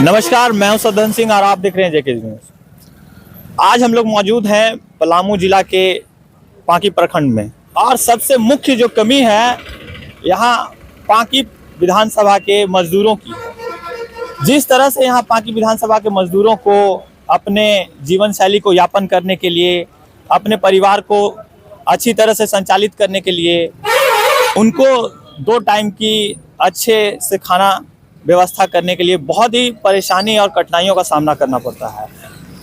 नमस्कार, मैं हूं सदन सिंह और आप देख रहे हैं जेके न्यूज़। आज हम लोग मौजूद हैं पलामू जिला के पांकी प्रखंड में और सबसे मुख्य जो कमी है यहाँ पांकी विधानसभा के मजदूरों की है। जिस तरह से यहाँ पांकी विधानसभा के मजदूरों को अपने जीवन शैली को यापन करने के लिए, अपने परिवार को अच्छी तरह से संचालित करने के लिए उनको 2 टाइम की अच्छे से खाना व्यवस्था करने के लिए बहुत ही परेशानी और कठिनाइयों का सामना करना पड़ता है।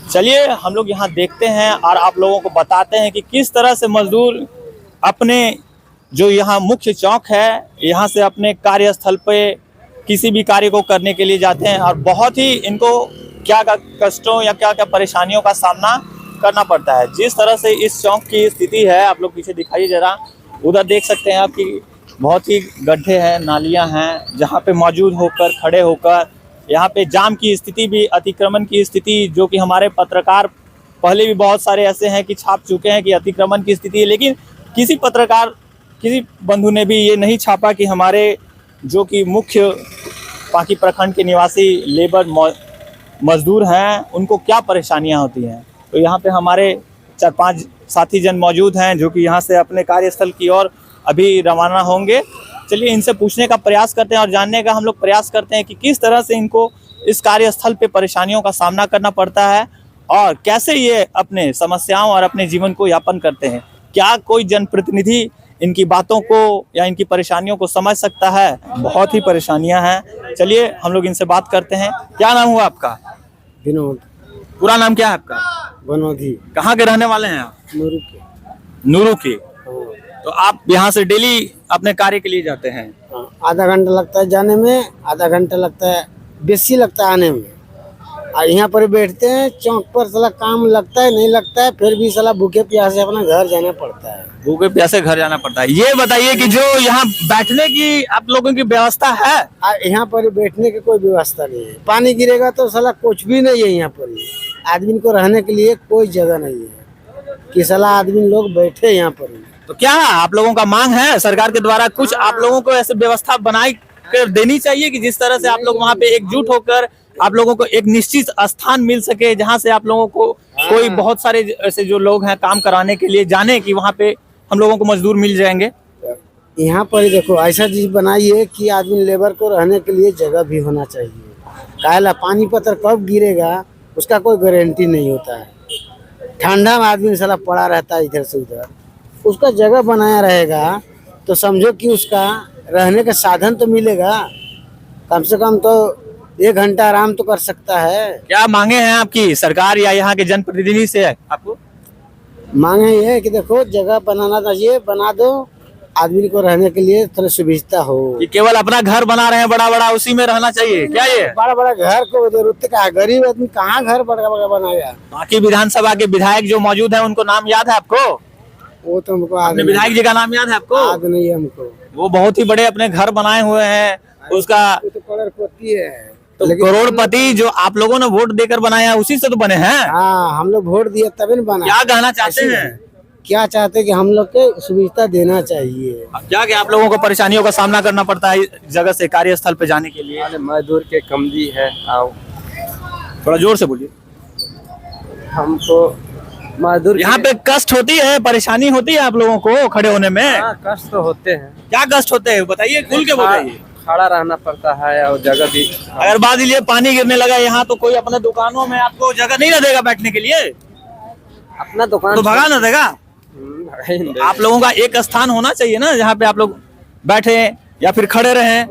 चलिए हम लोग यहाँ देखते हैं और आप लोगों को बताते हैं कि किस तरह से मजदूर अपने जो यहाँ मुख्य चौक है यहाँ से अपने कार्यस्थल पे किसी भी कार्य को करने के लिए जाते हैं और बहुत ही इनको क्या कष्टों या क्या परेशानियों का सामना करना पड़ता है। जिस तरह से इस चौक की स्थिति है, आप लोग पीछे दिखाइए जरा, उधर देख सकते हैं आप कि बहुत ही गड्ढे हैं, नालियां हैं, जहां पे मौजूद होकर खड़े होकर यहाँ पे जाम की स्थिति भी, अतिक्रमण की स्थिति, जो कि हमारे पत्रकार पहले भी बहुत सारे ऐसे हैं कि छाप चुके हैं कि अतिक्रमण की स्थिति है, लेकिन किसी पत्रकार, किसी बंधु ने भी ये नहीं छापा कि हमारे जो कि मुख्य पांकी प्रखंड के निवासी लेबर मजदूर हैं उनको क्या परेशानियाँ होती हैं। तो यहाँ पे हमारे 4-5 साथी जन मौजूद हैं जो कि यहाँ से अपने कार्यस्थल की ओर अभी रवाना होंगे। चलिए इनसे पूछने का प्रयास करते हैं और जानने का हम लोग प्रयास करते हैं कि किस तरह से इनको इस कार्यस्थल पे परेशानियों का सामना करना पड़ता है और कैसे ये अपने समस्याओं और अपने जीवन को यापन करते हैं। क्या कोई जनप्रतिनिधि इनकी बातों को या इनकी परेशानियों को समझ सकता है? बहुत ही परेशानियां हैं। चलिए हम लोग इनसे बात करते हैं। क्या नाम हुआ आपका? विनोद। पूरा नाम क्या है आपका? बनोधी। कहाँ के रहने वाले हैं आप? नूरू के। नूरू के। तो आप यहाँ से डेली अपने कार्य के लिए जाते हैं? आधा घंटा लगता है जाने में, आधा घंटा लगता है, बेसी लगता है आने में। और यहाँ पर बैठते हैं चौक पर, साला काम लगता है नहीं लगता है, फिर भी साला भूखे प्यासे अपना घर जाना पड़ता है। भूखे प्यासे घर जाना पड़ता है। ये बताइए कि जो यहाँ बैठने की आप लोगों की व्यवस्था है? यहाँ पर बैठने की कोई व्यवस्था नहीं है। पानी गिरेगा तो साला कुछ भी नहीं है यहाँ पर। आदमी को रहने के लिए कोई जगह नहीं है कि साला आदमी लोग बैठे यहाँ पर। तो क्या आप लोगों का मांग है सरकार के द्वारा कुछ आप लोगों को ऐसे व्यवस्था बनाई कर देनी चाहिए कि जिस तरह से आप लोग वहाँ पे एकजुट होकर आप लोगों को एक निश्चित स्थान मिल सके जहाँ से आप लोगों को कोई बहुत सारे ऐसे जो लोग हैं काम कराने के लिए जाने कि वहाँ पे हम लोगों को मजदूर मिल जाएंगे। यहाँ पर देखो ऐसा चीज बनाई है कि आदमी लेबर को रहने के लिए जगह भी होना चाहिए। काला पानी पत्थर कब गिरेगा उसका कोई गारंटी नहीं होता है। ठंडा में आदमी साला पड़ा रहता है इधर से उधर, उसका जगह बनाया रहेगा तो समझो कि उसका रहने का साधन तो मिलेगा। कम से कम तो 1 घंटा आराम तो कर सकता है। क्या मांगे हैं आपकी सरकार या यहाँ के जनप्रतिनिधि से? आपको मांगे ये है कि देखो जगह बनाना चाहिए, बना दो, आदमी को रहने के लिए थोड़ा सुविधा हो। कि केवल अपना घर बना रहे हैं बड़ा बड़ा, उसी में रहना चाहिए क्या? ये बड़ा बड़ा घर को जरूरत का, गरीब आदमी कहाँ घर बड़ा बड़ा बनाएगा। बाकी विधानसभा के विधायक जो मौजूद है उनको नाम याद है आपको? वो तो हमको अपने विधायक जी का नाम याद है आपको? याद नहीं है हमको। वो बहुत ही बड़े अपने घर बनाए हुए हैं। उसका तो करोड़पति है। तो करोड़पति जो आप लोगों ने वोट देकर बनाया उसी से तो बने हैं। हाँ, हम लोग वोट दिए तभी न बना। क्या कहना चाहते हैं? क्या चाहते हैं कि हम लोग के सुविधा देना चाहिए। क्या क्या आप लोगों को परेशानियों का सामना करना पड़ता है जगह से कार्यस्थल पे जाने के लिए? मजदूर के कमती है। आओ थोड़ा जोर से बोलिए। हमको मजदूर यहाँ पे कष्ट होती है, परेशानी होती है आप लोगों को खड़े होने में? कष्ट तो होते हैं। क्या कष्ट होते हैं बताइए, खुल के बताइए। खड़ा रहना पड़ता है और जगह भी। अगर बाद लिए पानी गिरने लगा यहाँ तो कोई अपने दुकानों में आपको जगह नहीं देगा बैठने के लिए? अपना दुकान तो भगा ना देगा? आप लोगों का एक स्थान होना चाहिए ना जहाँ पे आप लोग बैठे या फिर खड़े रहें।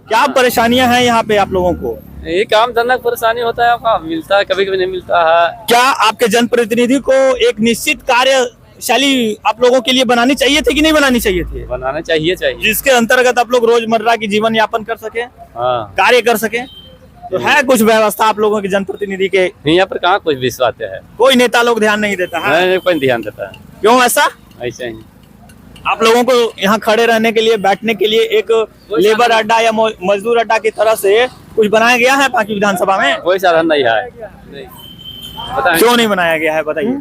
क्या परेशानियां हैं यहाँ पे आप लोगों को? ये काम धंधा परेशानी होता है, आपका मिलता है, कभी कभी नहीं मिलता है। क्या आपके जनप्रतिनिधि को एक निश्चित कार्यशैली आप लोगों के लिए बनानी चाहिए थी कि नहीं बनानी चाहिए थी? बनाना चाहिए जिसके अंतर्गत आप लोग रोजमर्रा की जीवन यापन कर सके, हाँ। कार्य कर सके। तो है कुछ व्यवस्था आप लोगों के जनप्रतिनिधि के? यहाँ पर कहाँ कुछ विश्वास है? कोई नेता लोग ध्यान नहीं देता है? कोई ध्यान देता है। क्यों ऐसा? ऐसे ही आप लोगों को यहाँ खड़े रहने के लिए, बैठने के लिए एक लेबर अड्डा या मजदूर अड्डा की तरह से कुछ बनाया गया है पांकी विधानसभा में? कोई साधन नहीं है। क्यों नहीं बनाया गया है बताइए?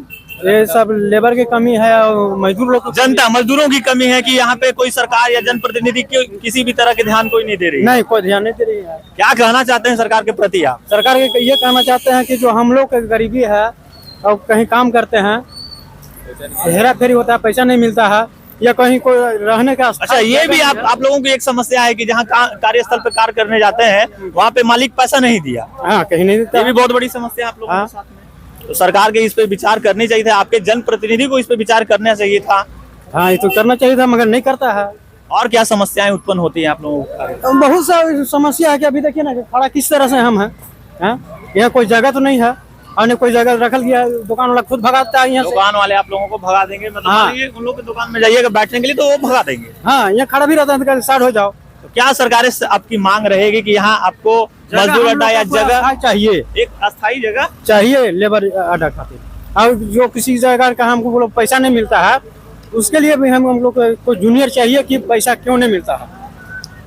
ये सब लेबर की कमी है और मजदूर लोग जनता मजदूरों की कमी है कि यहाँ पे कोई सरकार या जनप्रतिनिधि किसी भी तरह के ध्यान कोई नहीं दे रही है। नहीं, कोई ध्यान नहीं दे रही है। क्या कहना चाहते हैं सरकार के प्रति आप? सरकार के ये कहना चाहते हैं कि जो हम लोग की गरीबी है और कहीं काम करते हैं, हेरा फेरी होता है, पैसा नहीं मिलता है, या कहीं कोई रहने का अच्छा, ये भी आप लोगों की एक समस्या है कि जहाँ कार्यस्थल पे कार्य करने जाते हैं वहाँ पे मालिक पैसा नहीं दिया। हाँ, कहीं नहीं देता ये भी बहुत बड़ी समस्या है आप लोगों हाँ। के साथ में। तो सरकार के इस पे विचार करनी चाहिए था, आपके जनप्रतिनिधि को इस पे विचार करना चाहिए था। हाँ, ये तो करना चाहिए था मगर नहीं करता है। और क्या समस्याएं उत्पन्न होती हैं आप लोगों को? बहुत सा समस्या है कि अभी देखिए ना कि खड़ा किस तरह से हम हैं, यहाँ कोई जगह तो नहीं है, और कोई जगह रखल गया, दुकान वाला खुद भगाता है यहाँ से। दुकान वाले आप लोगों को भगा देंगे, मतलब हाँ। ये उन लोग की दुकान में जाइएगा बैठने के लिए तो वो भगा देंगे। हाँ, यहाँ खड़ा भी रहता है तो साइड हो जाओ। तो क्या सरकार से आपकी मांग रहेगी कि यहाँ आपको मजदूर अड्डा या जगह चाहिए, एक अस्थायी जगह चाहिए लेबर अड्डा खातिर, और जो किसी जगह का हमको लोग पैसा नहीं मिलता है उसके लिए भी हम लोग को जूनियर चाहिए कि पैसा क्यों नहीं मिलता है,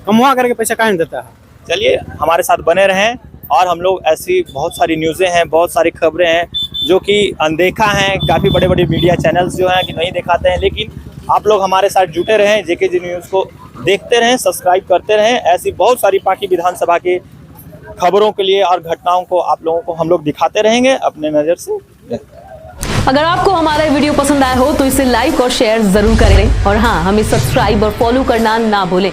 कमवा करके पैसा कहाँ देता है। चलिए हमारे साथ बने रहें, और हम लोग ऐसी बहुत सारी न्यूज़ें हैं, बहुत सारी खबरें हैं जो कि अनदेखा हैं। काफ़ी बड़े बड़े मीडिया चैनल्स जो हैं कि नहीं दिखाते हैं, लेकिन आप लोग हमारे साथ जुटे रहें, जेकेजी न्यूज़ को देखते रहें, सब्सक्राइब करते रहें। ऐसी बहुत सारी पार्टी विधानसभा की खबरों के लिए और घटनाओं को आप लोगों को हम लोग दिखाते रहेंगे अपने नज़र से। अगर आपको हमारा वीडियो पसंद आया हो तो इसे लाइक और शेयर जरूर करें, और हाँ, हमें सब्सक्राइब और फॉलो करना ना भूलें